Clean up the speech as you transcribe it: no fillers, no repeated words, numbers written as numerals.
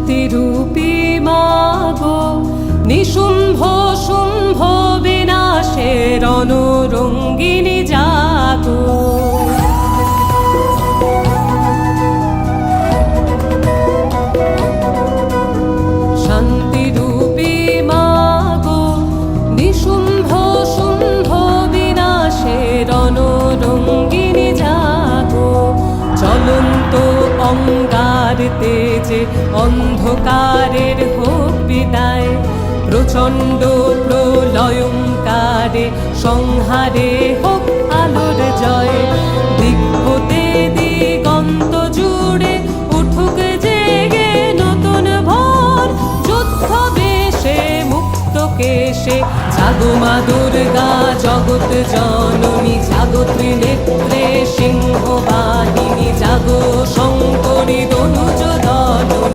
শান্তিরূপী মাগো, নিশুম্ভ শুম্ভ বিনাশের রণরঙ্গিনী জাগো। শান্তিরূপী মাগো, নিশুম্ভ শুম্ভ বিনাশের রণরঙ্গিনী জাগো। জ্বলন্ত অঙ্গার তেজে অন্ধকারের হোক বিদায়, প্রচণ্ড প্রলয়ঙ্কারে সংহারে হোক আলোর জয়। দিক হতে দিগন্ত জুড়ে উঠুক জেগে নতুন ভোর, যুদ্ধ বেশে মুক্ত কেশে জাগো মা দুর্গা জগৎ জননী। জাগো ত্রিনেত্রে সিংহ বাহিনী, জাগো